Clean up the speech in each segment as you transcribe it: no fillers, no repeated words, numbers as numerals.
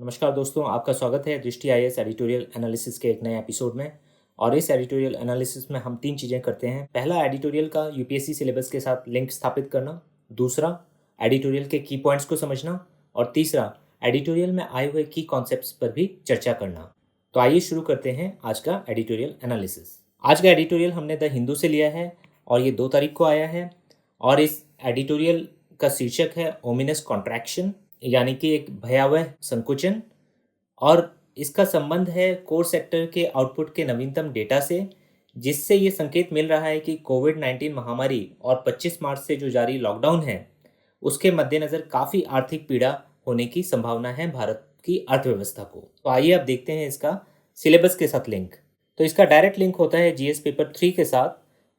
नमस्कार दोस्तों, आपका स्वागत है दृष्टि आईएएस एडिटोरियल एनालिसिस के एक नए एपिसोड में। और इस एडिटोरियल एनालिसिस में हम 3 चीज़ें करते हैं। पहला, एडिटोरियल का यूपीएससी सिलेबस के साथ लिंक स्थापित करना। दूसरा, एडिटोरियल के की पॉइंट्स को समझना। और तीसरा, एडिटोरियल में आए हुए की कॉन्सेप्ट्स पर भी चर्चा करना। तो आइए शुरू करते हैं आज का एडिटोरियल एनालिसिस। आज का एडिटोरियल हमने द हिंदू से लिया है और ये 2 तारीख को आया है। और इस एडिटोरियल का शीर्षक है ओमिनस कॉन्ट्रैक्शन, यानी कि एक भयावह संकुचन। और इसका संबंध है कोर सेक्टर के आउटपुट के नवीनतम डेटा से, जिससे ये संकेत मिल रहा है कि कोविड-19 महामारी और 25 मार्च से जो जारी लॉकडाउन है उसके मद्देनज़र काफ़ी आर्थिक पीड़ा होने की संभावना है भारत की अर्थव्यवस्था को। तो आइए अब देखते हैं इसका सिलेबस के साथ लिंक। तो इसका डायरेक्ट लिंक होता है जीएस पेपर 3 के साथ,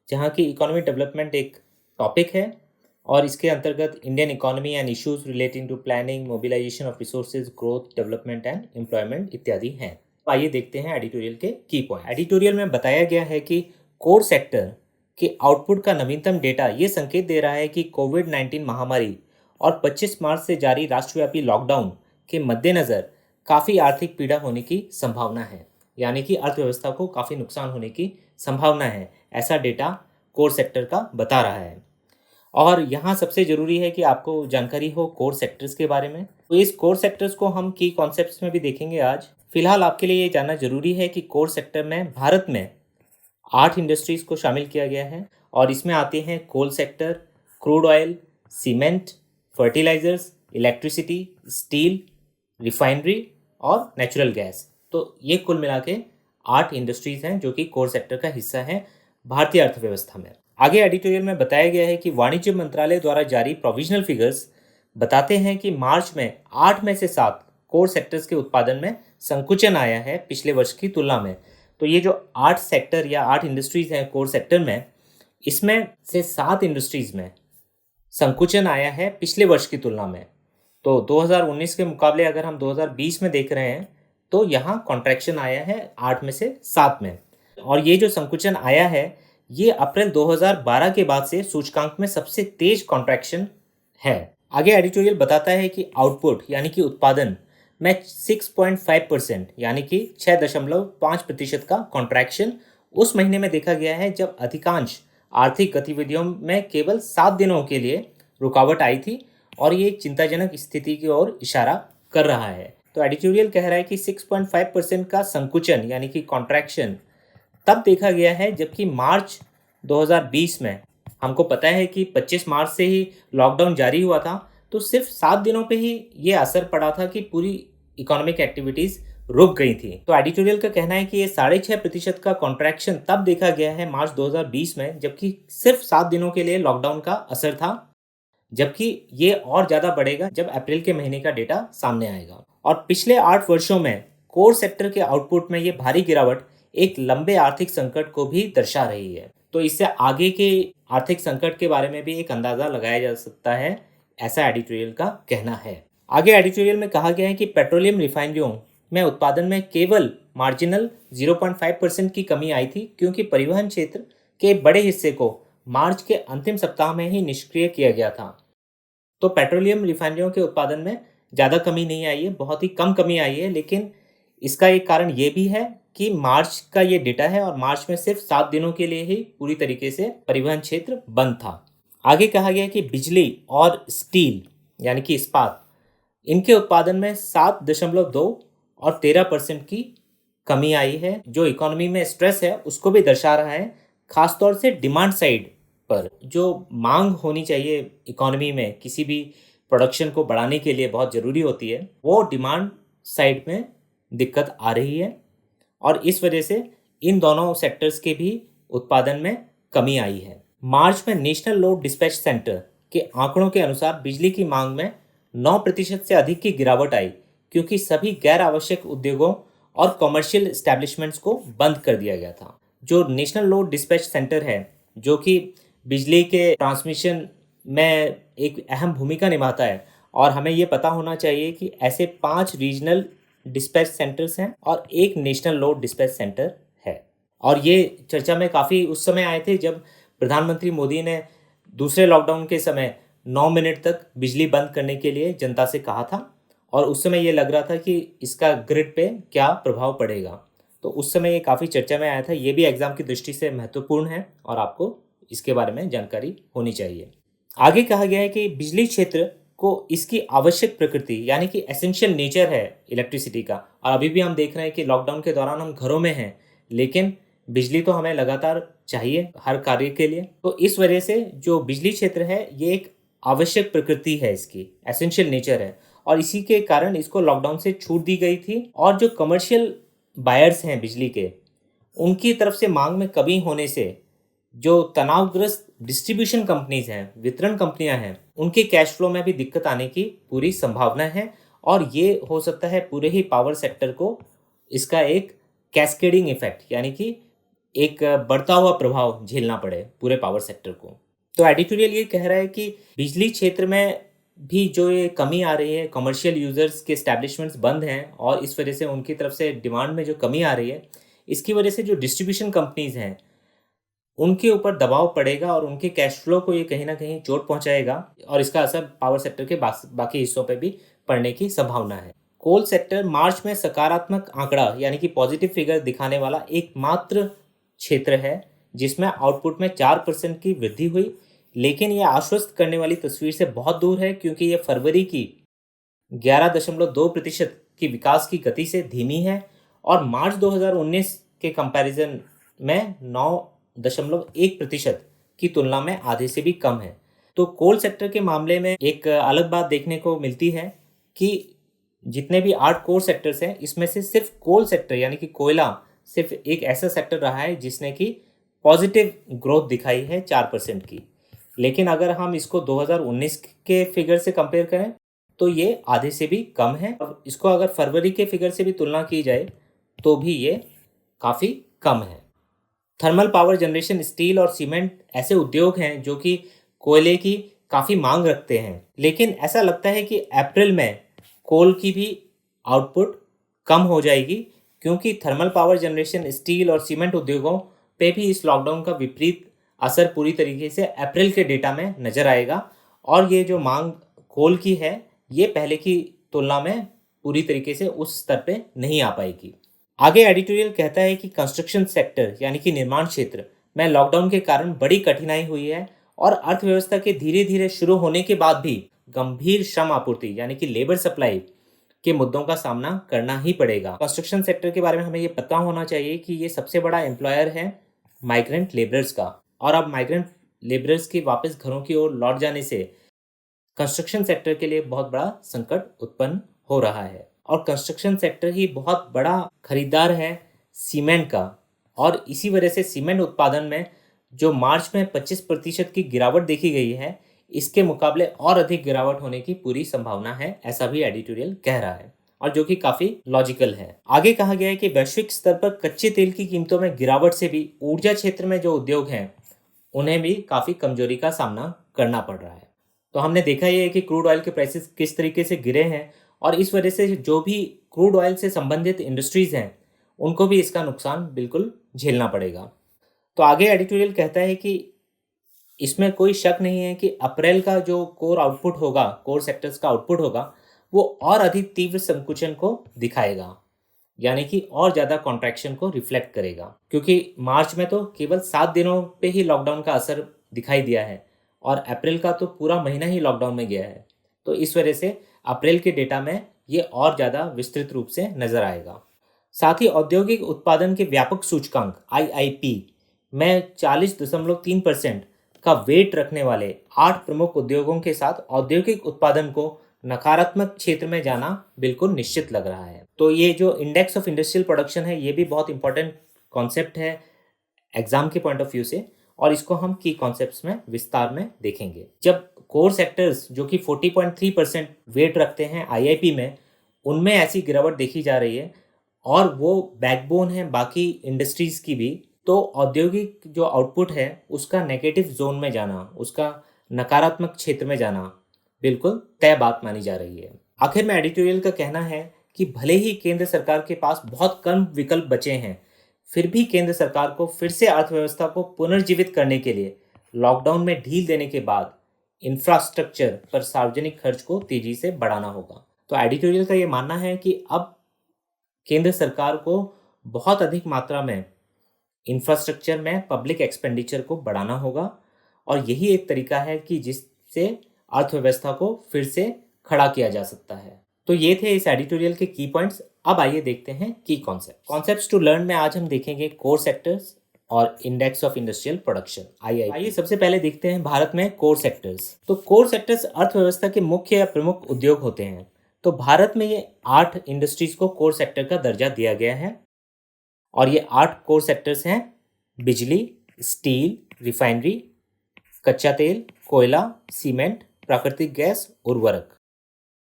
जहाँ की इकोनॉमिक डेवलपमेंट एक टॉपिक है और इसके अंतर्गत Indian economy and issues relating to planning, mobilisation of resources, growth, development and employment इत्यादि हैं। तो आइए देखते हैं एडिटोरियल के की पॉइंट। एडिटोरियल में बताया गया है कि कोर सेक्टर के आउटपुट का नवीनतम डेटा ये संकेत दे रहा है कि कोविड-19 महामारी और 25 मार्च से जारी राष्ट्रव्यापी लॉकडाउन के मद्देनज़र काफ़ी आर्थिक पीड़ा होने की संभावना है, यानी कि अर्थव्यवस्था को काफ़ी नुकसान होने की संभावना है। ऐसा डेटा कोर सेक्टर का बता रहा है। और यहाँ सबसे ज़रूरी है कि आपको जानकारी हो कोर सेक्टर्स के बारे में। तो इस कोर सेक्टर्स को हम की कॉन्सेप्ट्स में भी देखेंगे आज। फिलहाल आपके लिए ये जानना जरूरी है कि कोर सेक्टर में भारत में 8 इंडस्ट्रीज़ को शामिल किया गया है और इसमें आते हैं coal sector, crude oil, cement, fertilisers, electricity, steel, refinery और नेचुरल गैस। तो ये कुल मिला के 8 इंडस्ट्रीज़ हैं जो कि कोर सेक्टर का हिस्सा है भारतीय अर्थव्यवस्था में। आगे एडिटोरियल में बताया गया है कि वाणिज्य मंत्रालय द्वारा जारी प्रोविजनल फिगर्स बताते हैं कि मार्च में 8 में से 7 कोर सेक्टर्स के उत्पादन में संकुचन आया है पिछले वर्ष की तुलना में। तो ये जो 8 सेक्टर या 8 इंडस्ट्रीज़ हैं कोर सेक्टर में, इसमें से 7 इंडस्ट्रीज़ में संकुचन आया है पिछले वर्ष की तुलना में। तो 2019 के मुकाबले अगर हम 2020 में देख रहे हैं तो यहाँ कॉन्ट्रैक्शन आया है 8 में से 7 में। और ये जो संकुचन आया है ये अप्रैल 2012 के बाद से सूचकांक में सबसे तेज कॉन्ट्रैक्शन है। आगे एडिटोरियल बताता है कि आउटपुट यानी कि उत्पादन में 6.5% यानी कि 6.5% का कॉन्ट्रैक्शन उस महीने में देखा गया है जब अधिकांश आर्थिक गतिविधियों में केवल 7 दिनों के लिए रुकावट आई थी और ये चिंताजनक स्थिति की ओर इशारा कर रहा है। तो एडिटोरियल कह रहा है कि 6.5% का संकुचन यानी कि कॉन्ट्रैक्शन तब देखा गया है जबकि मार्च 2020 में हमको पता है कि 25 मार्च से ही लॉकडाउन जारी हुआ था, तो सिर्फ 7 दिनों पे ही ये असर पड़ा था कि पूरी इकोनॉमिक एक्टिविटीज़ रुक गई थी। तो एडिटोरियल का कहना है कि ये 6.5% का कॉन्ट्रैक्शन तब देखा गया है मार्च 2020 में, जबकि सिर्फ 7 दिनों के लिए लॉकडाउन का असर था, जबकि ये और ज़्यादा बढ़ेगा जब अप्रैल के महीने का डेटा सामने आएगा। और पिछले 8 वर्षों में कोर सेक्टर के आउटपुट में ये भारी गिरावट एक लंबे आर्थिक संकट को भी दर्शा रही है। तो इससे आगे के आर्थिक संकट के बारे में भी एक अंदाज़ा लगाया जा सकता है, ऐसा एडिटोरियल का कहना है। आगे एडिटोरियल में कहा गया है कि पेट्रोलियम रिफाइनरियों में उत्पादन में केवल मार्जिनल 0.5% की कमी आई थी, क्योंकि परिवहन क्षेत्र के बड़े हिस्से को मार्च के अंतिम सप्ताह में ही निष्क्रिय किया गया था। तो पेट्रोलियम रिफाइनरियों के उत्पादन में ज़्यादा कमी नहीं आई है, बहुत ही कम कमी आई है। लेकिन इसका एक कारण ये भी है कि मार्च का ये डेटा है और मार्च में सिर्फ 7 दिनों के लिए ही पूरी तरीके से परिवहन क्षेत्र बंद था। आगे कहा गया कि बिजली और स्टील यानी कि इस्पात, इनके उत्पादन में 7.2 और 13% की कमी आई है, जो इकोनॉमी में स्ट्रेस है उसको भी दर्शा रहा है। खासतौर से डिमांड साइड पर जो मांग होनी चाहिए इकोनॉमी में किसी भी प्रोडक्शन को बढ़ाने के लिए बहुत ज़रूरी होती है, वो डिमांड साइड में दिक्कत आ रही है और इस वजह से इन दोनों सेक्टर्स के भी उत्पादन में कमी आई है। मार्च में नेशनल लोड डिस्पैच सेंटर के आंकड़ों के अनुसार बिजली की मांग में 9% से अधिक की गिरावट आई, क्योंकि सभी गैर आवश्यक उद्योगों और कमर्शियल एस्टैब्लिशमेंट्स को बंद कर दिया गया था। जो नेशनल लोड डिस्पैच सेंटर है, जो कि बिजली के ट्रांसमिशन में एक अहम भूमिका निभाता है, और हमें ये पता होना चाहिए कि ऐसे 5 रीजनल डिस्पैच सेंटर्स हैं और एक नेशनल लोड डिस्पैच सेंटर है। और ये चर्चा में काफ़ी उस समय आए थे जब प्रधानमंत्री मोदी ने दूसरे लॉकडाउन के समय 9 मिनट तक बिजली बंद करने के लिए जनता से कहा था, और उस समय ये लग रहा था कि इसका ग्रिड पे क्या प्रभाव पड़ेगा। तो उस समय ये काफ़ी चर्चा में आया था। ये भी एग्जाम की दृष्टि से महत्वपूर्ण है और आपको इसके बारे में जानकारी होनी चाहिए। आगे कहा गया है कि बिजली क्षेत्र को इसकी आवश्यक प्रकृति यानी कि एसेंशियल नेचर है इलेक्ट्रिसिटी का। और अभी भी हम देख रहे हैं कि लॉकडाउन के दौरान हम घरों में हैं, लेकिन बिजली तो हमें लगातार चाहिए हर कार्य के लिए। तो इस वजह से जो बिजली क्षेत्र है ये एक आवश्यक प्रकृति है, इसकी एसेंशियल नेचर है, और इसी के कारण इसको लॉकडाउन से छूट दी गई थी। और जो कमर्शियल बायर्स हैं बिजली के, उनकी तरफ से मांग में कमी होने से जो तनावग्रस्त डिस्ट्रीब्यूशन कंपनीज हैं, वितरण कंपनियां हैं, उनके कैश फ्लो में भी दिक्कत आने की पूरी संभावना है। और ये हो सकता है पूरे ही पावर सेक्टर को इसका एक कैस्केडिंग इफेक्ट यानी कि एक बढ़ता हुआ प्रभाव झेलना पड़े पूरे पावर सेक्टर को। तो एडिटोरियल ये कह रहा है कि बिजली क्षेत्र में भी जो ये कमी आ रही है, कमर्शियल यूजर्स के एस्टैब्लिशमेंट्स बंद हैं और इस वजह से उनकी तरफ से डिमांड में जो कमी आ रही है, इसकी वजह से जो डिस्ट्रीब्यूशन कंपनीज हैं उनके ऊपर दबाव पड़ेगा और उनके कैश फ्लो को ये कहीं ना कहीं चोट पहुंचाएगा और इसका असर पावर सेक्टर के बाकी हिस्सों पर भी पड़ने की संभावना है। कोल सेक्टर मार्च में सकारात्मक आंकड़ा यानी कि पॉजिटिव फिगर दिखाने वाला एकमात्र क्षेत्र है जिसमें आउटपुट में 4% की वृद्धि हुई, लेकिन यह आश्वस्त करने वाली तस्वीर से बहुत दूर है क्योंकि यह फरवरी की 11.2% की विकास की गति से धीमी है और मार्च 2019 के कंपैरिजन में 9.1% की तुलना में आधे से भी कम है। तो कोल सेक्टर के मामले में एक अलग बात देखने को मिलती है कि जितने भी 8 कोर सेक्टर्स हैं, इसमें से सिर्फ कोल सेक्टर यानी कि कोयला सिर्फ एक ऐसा सेक्टर रहा है जिसने की पॉजिटिव ग्रोथ दिखाई है 4% की। लेकिन अगर हम इसको 2019 के फिगर से कंपेयर करें तो ये आधे से भी कम है और इसको अगर फरवरी के फिगर से भी तुलना की जाए तो भी ये काफ़ी कम है। थर्मल पावर जनरेशन, स्टील और सीमेंट ऐसे उद्योग हैं जो कि कोयले की काफ़ी मांग रखते हैं, लेकिन ऐसा लगता है कि अप्रैल में कोल की भी आउटपुट कम हो जाएगी क्योंकि थर्मल पावर जनरेशन, स्टील और सीमेंट उद्योगों पे भी इस लॉकडाउन का विपरीत असर पूरी तरीके से अप्रैल के डेटा में नजर आएगा और ये जो मांग कोल की है ये पहले की तुलना में पूरी तरीके से उस स्तर पे नहीं आ पाएगी। आगे एडिटोरियल कहता है कि कंस्ट्रक्शन सेक्टर यानी कि निर्माण क्षेत्र में लॉकडाउन के कारण बड़ी कठिनाई हुई है और अर्थव्यवस्था के धीरे धीरे शुरू होने के बाद भी गंभीर श्रम आपूर्ति यानी कि लेबर सप्लाई के मुद्दों का सामना करना ही पड़ेगा। कंस्ट्रक्शन सेक्टर के बारे में हमें ये पता होना चाहिए कि ये सबसे बड़ा एम्प्लॉयर है माइग्रेंट लेबरर्स का, और अब माइग्रेंट लेबरर्स के वापस घरों की ओर लौट जाने से कंस्ट्रक्शन सेक्टर के लिए बहुत बड़ा संकट उत्पन्न हो रहा है। और कंस्ट्रक्शन सेक्टर ही बहुत बड़ा खरीदार है सीमेंट का, और इसी वजह से सीमेंट उत्पादन में जो मार्च में 25% की गिरावट देखी गई है, इसके मुकाबले और अधिक गिरावट होने की पूरी संभावना है, ऐसा भी एडिटोरियल कह रहा है और जो कि काफी लॉजिकल है। आगे कहा गया है कि वैश्विक स्तर पर कच्चे तेल की कीमतों में गिरावट से भी ऊर्जा क्षेत्र में जो उद्योग हैं उन्हें भी काफी कमजोरी का सामना करना पड़ रहा है। तो हमने देखा ही है कि क्रूड ऑयल के प्राइसेस किस तरीके से गिरे हैं और इस वजह से जो भी क्रूड ऑयल से संबंधित इंडस्ट्रीज हैं उनको भी इसका नुकसान बिल्कुल झेलना पड़ेगा। तो आगे एडिटोरियल कहता है कि इसमें कोई शक नहीं है कि अप्रैल का जो कोर आउटपुट होगा, कोर सेक्टर्स का आउटपुट होगा, वो और अधिक तीव्र संकुचन को दिखाएगा, यानी कि और ज़्यादा कॉन्ट्रैक्शन को रिफ्लेक्ट करेगा, क्योंकि मार्च में तो केवल 7 दिनों पे ही लॉकडाउन का असर दिखाई दिया है और अप्रैल का तो पूरा महीना ही लॉकडाउन में गया है। तो इस वजह से अप्रैल के डेटा में ये और ज़्यादा विस्तृत रूप से नजर आएगा। साथ ही औद्योगिक उत्पादन के व्यापक सूचकांक IIP में 40.3% का वेट रखने वाले 8 प्रमुख उद्योगों के साथ औद्योगिक उत्पादन को नकारात्मक क्षेत्र में जाना बिल्कुल निश्चित लग रहा है। तो ये जो इंडेक्स ऑफ इंडस्ट्रियल प्रोडक्शन है ये भी बहुत इंपॉर्टेंट कॉन्सेप्ट है एग्जाम के पॉइंट ऑफ व्यू से, और इसको हम की कॉन्सेप्ट्स में विस्तार में देखेंगे। जब कोर सेक्टर्स जो कि 40.3% वेट रखते हैं IIP में, उनमें ऐसी गिरावट देखी जा रही है और वो बैकबोन है बाकी इंडस्ट्रीज की भी, तो औद्योगिक जो आउटपुट है उसका नेगेटिव जोन में जाना, उसका नकारात्मक क्षेत्र में जाना बिल्कुल तय बात मानी जा रही है। आखिर में एडिटोरियल का कहना है कि भले ही केंद्र सरकार के पास बहुत कम विकल्प बचे हैं, फिर भी केंद्र सरकार को फिर से अर्थव्यवस्था को पुनर्जीवित करने के लिए लॉकडाउन में ढील देने के बाद इंफ्रास्ट्रक्चर पर सार्वजनिक खर्च को तेजी से बढ़ाना होगा। तो एडिटोरियल का ये मानना है कि अब केंद्र सरकार को बहुत अधिक मात्रा में इंफ्रास्ट्रक्चर में पब्लिक एक्सपेंडिचर को बढ़ाना होगा और यही एक तरीका है कि जिससे अर्थव्यवस्था को फिर से खड़ा किया जा सकता है। तो ये थे इस एडिटोरियल के की पॉइंट्स। अब आइए देखते हैं की कॉन्सेप्ट्स टू लर्न में आज हम देखेंगे कोर सेक्टर्स और index of industrial production IIP। आइए सबसे पहले देखते हैं भारत में कोर सेक्टर्स। तो कोर सेक्टर्स अर्थव्यवस्था के मुख्य या प्रमुख उद्योग होते हैं। तो भारत में ये 8 इंडस्ट्रीज को कोर सेक्टर का दर्जा दिया गया है और ये 8 कोर सेक्टर्स हैं: बिजली, स्टील, रिफाइनरी, कच्चा तेल, कोयला, सीमेंट, प्राकृतिक गैस, उर्वरक।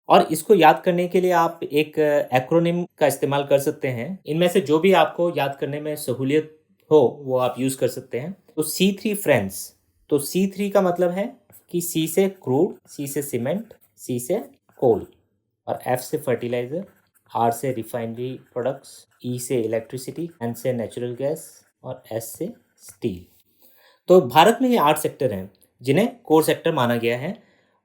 और इसको याद करने के लिए आप एक एक्रोनिम का इस्तेमाल कर सकते हैं। इनमें से जो भी आपको याद करने में सहूलियत हो वो आप यूज़ कर सकते हैं। तो C3 फ्रेंड्स, तो C3 का मतलब है कि C से क्रूड, C से सीमेंट, C से कोल और F से फर्टिलाइज़र, R से रिफाइनरी प्रोडक्ट्स, E से इलेक्ट्रिसिटी, N से नेचुरल गैस और S से स्टील। तो भारत में ये 8 सेक्टर हैं जिन्हें कोर सेक्टर माना गया है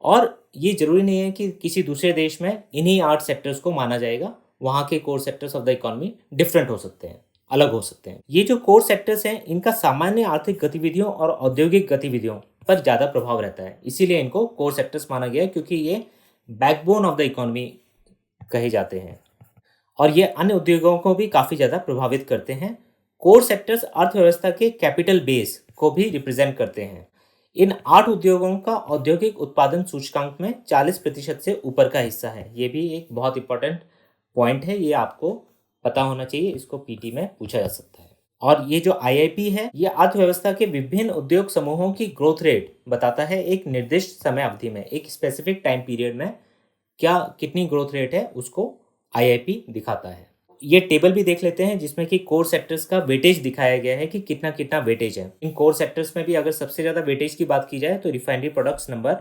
और ये जरूरी नहीं है कि किसी दूसरे देश में इन्हीं 8 सेक्टर्स को माना जाएगा। वहाँ के core sectors of the economy different हो सकते हैं, अलग हो सकते हैं। ये जो कोर सेक्टर्स हैं इनका सामान्य आर्थिक गतिविधियों और औद्योगिक गतिविधियों पर ज़्यादा प्रभाव रहता है, इसीलिए इनको कोर सेक्टर्स माना गया है, क्योंकि ये बैकबोन ऑफ द इकोनॉमी कहे जाते हैं और ये अन्य उद्योगों को भी काफ़ी ज़्यादा प्रभावित करते हैं। कोर सेक्टर्स अर्थव्यवस्था के कैपिटल बेस को भी रिप्रेजेंट करते हैं। इन 8 उद्योगों का औद्योगिक उत्पादन सूचकांक में 40% से ऊपर का हिस्सा है। ये भी एक बहुत इंपॉर्टेंट पॉइंट है, ये आपको पता होना चाहिए, इसको पीटी में पूछा जा सकता है। और ये जो IIP है ये अर्थव्यवस्था के विभिन्न उद्योग समूहों की ग्रोथ रेट बताता है। एक निर्दिष्ट समय अवधि में, एक स्पेसिफिक टाइम पीरियड में क्या कितनी ग्रोथ रेट है उसको IIP दिखाता है। ये टेबल भी देख लेते हैं जिसमें कि कोर सेक्टर्स का वेटेज दिखाया गया है कि कितना कितना वेटेज है। इन कोर सेक्टर्स में भी अगर सबसे ज़्यादा वेटेज की बात की जाए तो रिफाइनरी प्रोडक्ट्स नंबर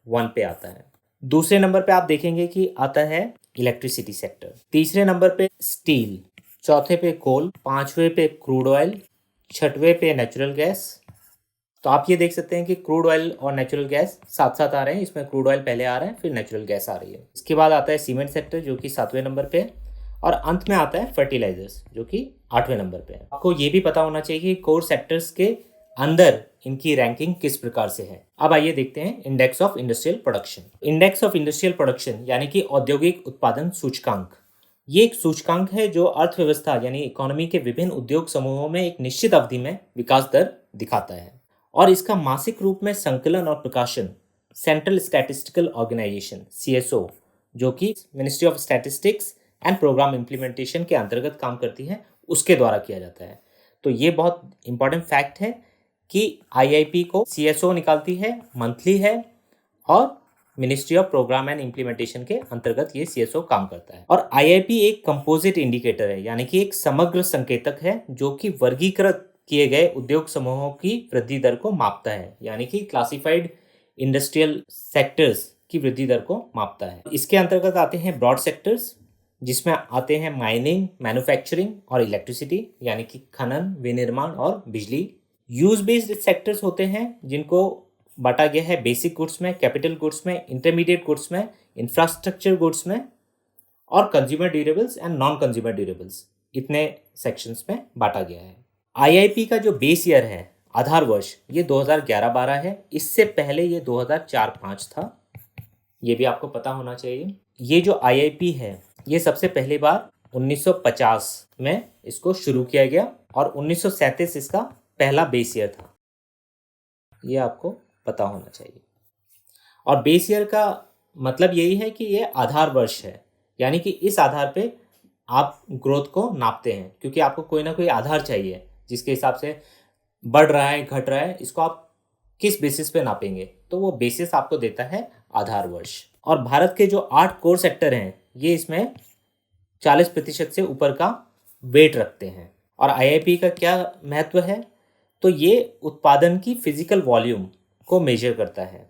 1 पे आता है। दूसरे नंबर पे आप देखेंगे कि आता है इलेक्ट्रिसिटी सेक्टर, तीसरे नंबर पे स्टील, चौथे पे कोल, पांचवें पे क्रूड ऑयल, छठवें पे नेचुरल गैस। तो आप ये देख सकते हैं कि क्रूड ऑयल और नेचुरल गैस साथ साथ आ रहे हैं, इसमें क्रूड ऑयल पहले आ रहा है फिर नेचुरल गैस आ रही है। इसके बाद आता है सीमेंट सेक्टर जो कि 7वें नंबर पे और अंत में आता है फर्टिलाइजर्स जो कि 8वें नंबर पे है। आपको ये भी पता होना चाहिए कि कोर सेक्टर्स के अंदर इनकी रैंकिंग किस प्रकार से है। अब आइए देखते हैं index of industrial production. Index of industrial production यानी कि औद्योगिक उत्पादन सूचकांक, ये एक सूचकांक है जो अर्थव्यवस्था यानी इकोनॉमी के विभिन्न उद्योग समूहों में एक निश्चित अवधि में विकास दर दिखाता है और इसका मासिक रूप में संकलन और प्रकाशन सेंट्रल स्टैटिस्टिकल ऑर्गेनाइजेशन CSO जो कि ministry of statistics and programme implementation के अंतर्गत काम करती है उसके द्वारा किया जाता है। तो ये बहुत इंपॉर्टेंट फैक्ट है कि IIP को CSO निकालती है, मंथली है और ministry of programme and implementation के अंतर्गत ये CSO काम करता है। और IIP एक कंपोजिट इंडिकेटर है यानी कि एक समग्र संकेतक है जो कि वर्गीकृत किए गए उद्योग समूहों की वृद्धि दर को मापता है, यानी कि क्लासिफाइड इंडस्ट्रियल सेक्टर्स की वृद्धि दर को मापता है। इसके अंतर्गत आते हैं ब्रॉड सेक्टर्स जिसमें आते हैं माइनिंग, मैन्युफैक्चरिंग और इलेक्ट्रिसिटी यानी कि खनन, विनिर्माण और बिजली। यूज बेस्ड सेक्टर्स होते हैं जिनको बांटा गया है बेसिक गुड्स में, कैपिटल गुड्स में, इंटरमीडिएट गुड्स में, इंफ्रास्ट्रक्चर गुड्स में और consumer durables and non consumer durables, इतने सेक्शंस में बांटा गया है। IIP का जो बेस ईयर है, आधार वर्ष, ये 2011-12 है। इससे पहले ये 2004-5 था, ये भी आपको पता होना चाहिए। ये जो IIP है ये सबसे पहली बार 1950 में इसको शुरू किया गया और 1937 इसका पहला बेस ईयर था, ये आपको पता होना चाहिए। और बेस ईयर का मतलब यही है कि ये आधार वर्ष है, यानी कि इस आधार पे आप ग्रोथ को नापते हैं, क्योंकि आपको कोई ना कोई आधार चाहिए जिसके हिसाब से बढ़ रहा है घट रहा है, इसको आप किस बेसिस पे नापेंगे, तो वो बेसिस आपको देता है आधार वर्ष। और भारत के जो 8 कोर सेक्टर हैं ये इसमें 40% से ऊपर का वेट रखते हैं। और IIP का क्या महत्व है, तो ये उत्पादन की फिजिकल वॉल्यूम को मेजर करता है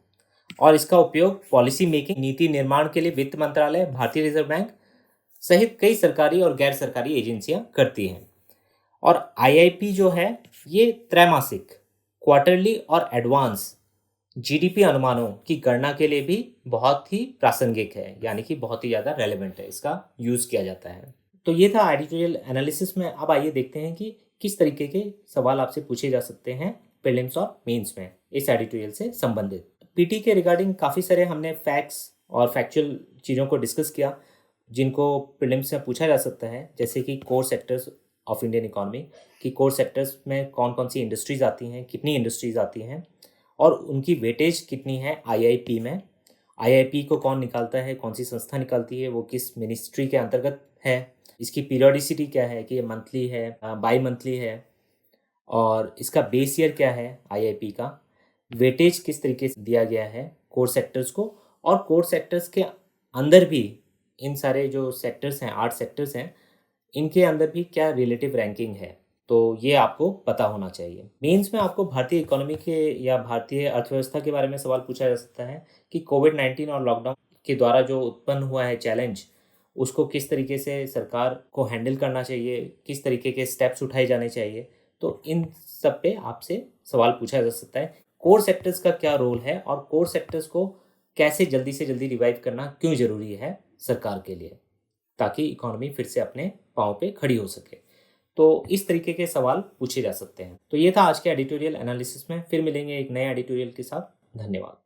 और इसका उपयोग पॉलिसी मेकिंग, नीति निर्माण के लिए वित्त मंत्रालय, भारतीय रिजर्व बैंक सहित कई सरकारी और गैर सरकारी एजेंसियां करती हैं। और IIP जो है ये त्रैमासिक, क्वार्टरली और एडवांस जीडीपी अनुमानों की गणना के लिए भी बहुत ही प्रासंगिक है, यानी कि बहुत ही ज़्यादा रेलेवेंट है, इसका यूज़ किया जाता है। तो ये था एडिटोरियल एनालिसिस में। अब आइए देखते हैं कि किस तरीके के सवाल आपसे पूछे जा सकते हैं प्रीलिम्स और मेंस में इस एडिटोरियल से संबंधित। पीटी के रिगार्डिंग काफ़ी सारे हमने फैक्ट्स और फैक्चुअल चीज़ों को डिस्कस किया जिनको प्रीलिम्स में पूछा जा सकता है, जैसे कि core sectors of Indian economy, कि कोर सेक्टर्स में कौन कौन सी इंडस्ट्रीज आती हैं, कितनी इंडस्ट्रीज आती हैं और उनकी वेटेज कितनी है आईआईपी में। आईआईपी को कौन निकालता है, कौन सी संस्था निकालती है, वो किस मिनिस्ट्री के अंतर्गत है, इसकी पीरियोडिसिटी क्या है कि ये मंथली है, बाई मंथली है, और इसका बेस ईयर क्या है आईआईपी का, वेटेज किस तरीके से दिया गया है कोर सेक्टर्स को, और कोर सेक्टर्स के अंदर भी इन सारे जो सेक्टर्स हैं, 8 सेक्टर्स हैं, इनके अंदर भी क्या रिलेटिव रैंकिंग है, तो ये आपको पता होना चाहिए। मेंस में आपको भारतीय इकोनॉमी के या भारतीय अर्थव्यवस्था के बारे में सवाल पूछा जा सकता है कि कोविड-19 और लॉकडाउन के द्वारा जो उत्पन्न हुआ है चैलेंज, उसको किस तरीके से सरकार को हैंडल करना चाहिए, किस तरीके के स्टेप्स उठाए जाने चाहिए। तो इन सब पे आपसे सवाल पूछा जा सकता है। कोर सेक्टर्स का क्या रोल है और कोर सेक्टर्स को कैसे जल्दी से जल्दी रिवाइव करना क्यों ज़रूरी है सरकार के लिए, ताकि इकोनॉमी फिर से अपने पाँव पे खड़ी हो सके। तो इस तरीके के सवाल पूछे जा सकते हैं। तो ये था आज के एडिटोरियल एनालिसिस में। फिर मिलेंगे एक नए एडिटोरियल के साथ। धन्यवाद।